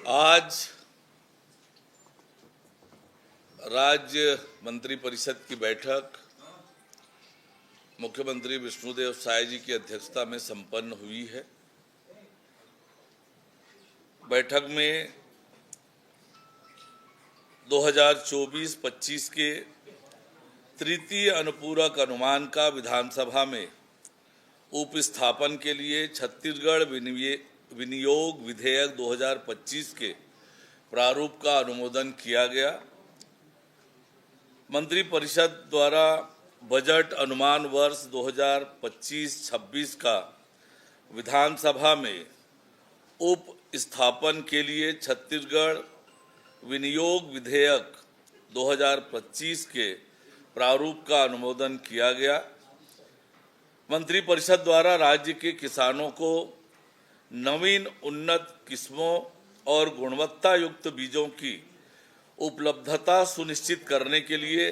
आज राज्य मंत्रिपरिषद की बैठक मुख्यमंत्री विष्णुदेव साय जी की अध्यक्षता में संपन्न हुई है। बैठक में 2024-25 के तृतीय अनुपूरक अनुमान का विधानसभा में उपस्थापन के लिए छत्तीसगढ़ विनियोग विधेयक 2025 के प्रारूप का अनुमोदन किया गया। मंत्रिपरिषद द्वारा बजट अनुमान वर्ष 2025-26 का विधानसभा में उपस्थापन के लिए छत्तीसगढ़ विनियोग विधेयक 2025 के प्रारूप का अनुमोदन किया गया। मंत्रिपरिषद द्वारा राज्य के किसानों को नवीन उन्नत किस्मों और गुणवत्ता युक्त बीजों की उपलब्धता सुनिश्चित करने के लिए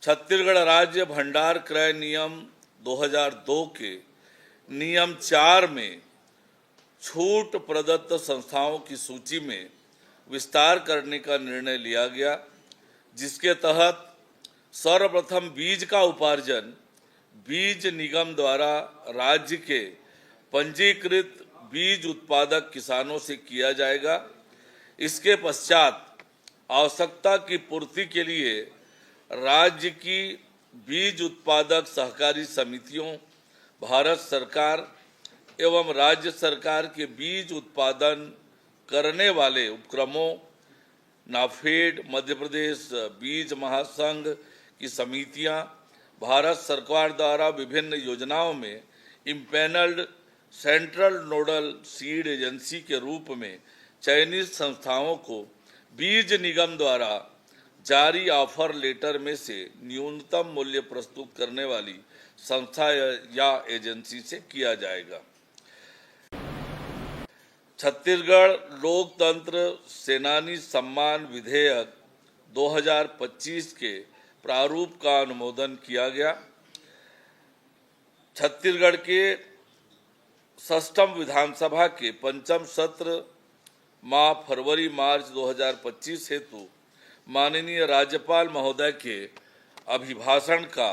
छत्तीसगढ़ राज्य भंडार क्रय नियम 2002 के नियम 4 में छूट प्रदत्त संस्थाओं की सूची में विस्तार करने का निर्णय लिया गया, जिसके तहत सर्वप्रथम बीज का उपार्जन बीज निगम द्वारा राज्य के पंजीकृत बीज उत्पादक किसानों से किया जाएगा। इसके पश्चात आवश्यकता की पूर्ति के लिए राज्य की बीज उत्पादक सहकारी समितियों, भारत सरकार एवं राज्य सरकार के बीज उत्पादन करने वाले उपक्रमों, नाफेड, मध्य प्रदेश बीज महासंघ की समितियां, भारत सरकार द्वारा विभिन्न योजनाओं में empanelled central nodal seed agency के रूप में चयनित संस्थाओं को बीज निगम द्वारा जारी ऑफर लेटर में से न्यूनतम मूल्य प्रस्तुत करने वाली संस्था या एजेंसी से किया जाएगा। छत्तीसगढ़ लोकतंत्र सेनानी सम्मान विधेयक 2025 के प्रारूप का अनुमोदन किया गया। छत्तीसगढ़ के षष्ठम विधानसभा के पंचम सत्र माह फरवरी-मार्च 2025 हेतु माननीय राज्यपाल महोदय के अभिभाषण का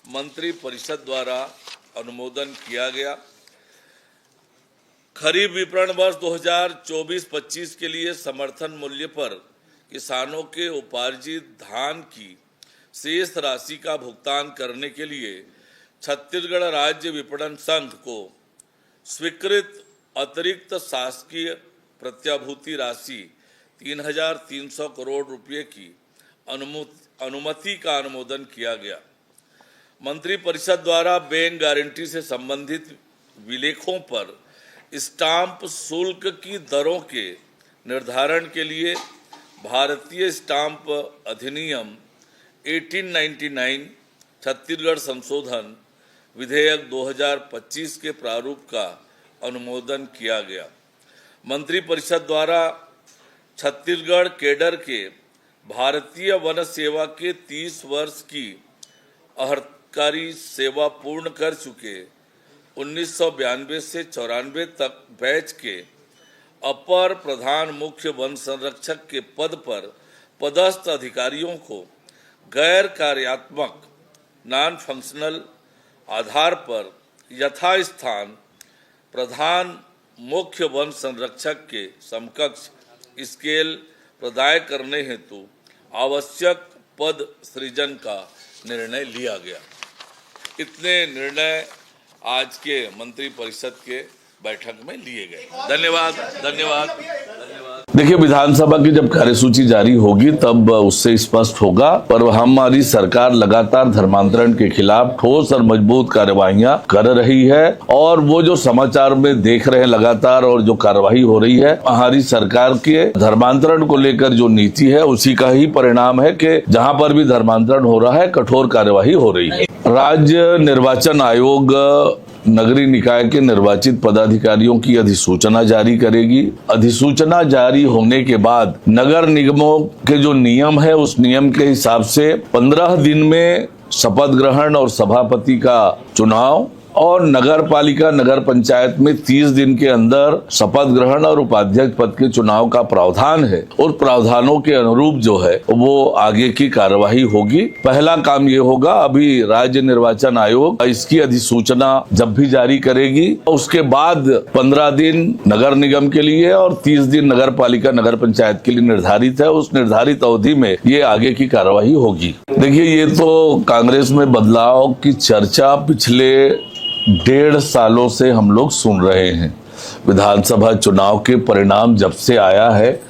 मंत्री परिषद द्वारा अनुमोदन किया गया। खरीफ विपणन वर्ष 2024-25 के लिए समर्थन मूल्य पर किसानों के उपार्जित धान की शेष राशि का भुगतान करने के लिए छत्तीसगढ़ राज्य विपणन संघ को स्वीकृत अतिरिक्त शासकीय प्रत्याभूति राशि 3,300 करोड़ रुपये की अनुमति का अनुमोदन किया गया। मंत्रिपरिषद द्वारा बैंक गारंटी से संबंधित विलेखों पर स्टाम्प शुल्क की दरों के निर्धारण के लिए भारतीय स्टाम्प अधिनियम 1899 छत्तीसगढ़ संशोधन विधेयक 2025 के प्रारूप का अनुमोदन किया गया। मंत्रिपरिषद द्वारा छत्तीसगढ़ कैडर के भारतीय वन सेवा के 30 वर्ष की अर्हतकारी सेवा पूर्ण कर चुके 1992 से 94 तक बैच के अपर प्रधान मुख्य वन संरक्षक के पद पर पदस्थ अधिकारियों को गैर कार्यात्मक नॉन फंक्शनल आधार पर यथास्थान प्रधान मुख्य वन संरक्षक के समकक्ष स्केल प्रदाय करने हेतु आवश्यक पद सृजन का निर्णय लिया गया। इतने निर्णय आज के मंत्रिपरिषद के बैठक में लिए गए। धन्यवाद। देखिए, विधानसभा की जब कार्यसूची जारी होगी तब उससे स्पष्ट होगा, पर हमारी सरकार लगातार धर्मांतरण के खिलाफ ठोस और मजबूत कार्यवाहियां कर रही है और वो जो समाचार में देख रहे हैं लगातार और जो कार्यवाही हो रही है, हमारी सरकार के धर्मांतरण को लेकर जो नीति है उसी का ही परिणाम है कि जहां पर भी धर्मांतरण हो रहा है कठोर कार्यवाही हो रही है। राज्य निर्वाचन आयोग नगरीय निकाय के निर्वाचित पदाधिकारियों की अधिसूचना जारी करेगी। अधिसूचना जारी होने के बाद नगर निगमों के जो नियम है उस नियम के हिसाब से 15 दिन में शपथ ग्रहण और सभापति का चुनाव और नगर पालिका नगर पंचायत में 30 दिन के अंदर शपथ ग्रहण और उपाध्यक्ष पद के चुनाव का प्रावधान है। और प्रावधानों के अनुरूप जो है वो आगे की कार्यवाही होगी। पहला काम ये होगा, अभी राज्य निर्वाचन आयोग इसकी अधिसूचना जब भी जारी करेगी, उसके बाद 15 दिन नगर निगम के लिए और 30 दिन नगर पालिका नगर पंचायत के लिए निर्धारित है। उस निर्धारित अवधि में ये आगे की कार्यवाही होगी। देखिए, ये तो कांग्रेस में बदलाव की चर्चा पिछले 1.5 सालों से हम लोग सुन रहे हैं। विधानसभा चुनाव के परिणाम जब से आया है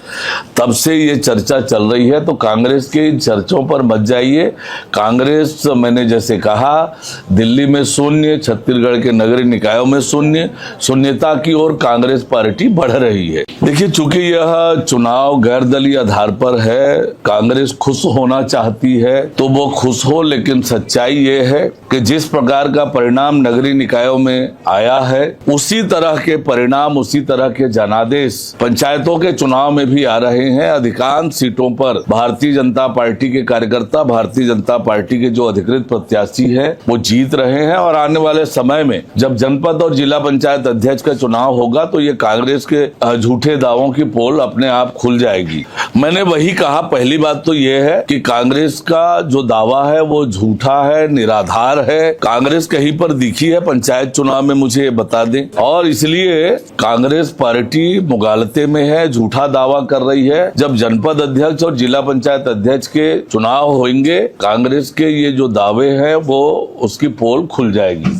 तब से ये चर्चा चल रही है। तो कांग्रेस के इन चर्चों पर मत जाइए। कांग्रेस, मैंने जैसे कहा, दिल्ली में शून्य, छत्तीसगढ़ के नगरीय निकायों में शून्यता की ओर कांग्रेस पार्टी बढ़ रही है। देखिए, चूंकि यह चुनाव गैर दलीय आधार पर है, कांग्रेस खुश होना चाहती है तो वो खुश हो, लेकिन सच्चाई ये है कि जिस प्रकार का परिणाम नगरीय निकायों में आया है उसी तरह के परिणाम, उसी तरह के जनादेश पंचायतों के चुनाव में भी आ रहे हैं। अधिकांश सीटों पर भारतीय जनता पार्टी के कार्यकर्ता, भारतीय जनता पार्टी के जो अधिकृत प्रत्याशी हैं वो जीत रहे हैं। और आने वाले समय में जब जनपद और जिला पंचायत अध्यक्ष का चुनाव होगा तो ये कांग्रेस के झूठे दावों की पोल अपने आप खुल जाएगी। मैंने वही कहा, पहली बात तो ये है कि कांग्रेस का जो दावा है वो झूठा है, निराधार है। कांग्रेस कहीं पर दिखी है पंचायत चुनाव में, मुझे ये बता दें। और इसलिए कांग्रेस पार्टी मुगालते में है, झूठा दावा कर रही है। जब जनपद अध्यक्ष और जिला पंचायत अध्यक्ष के चुनाव होंगे, कांग्रेस के ये जो दावे हैं वो उसकी पोल खुल जाएगी।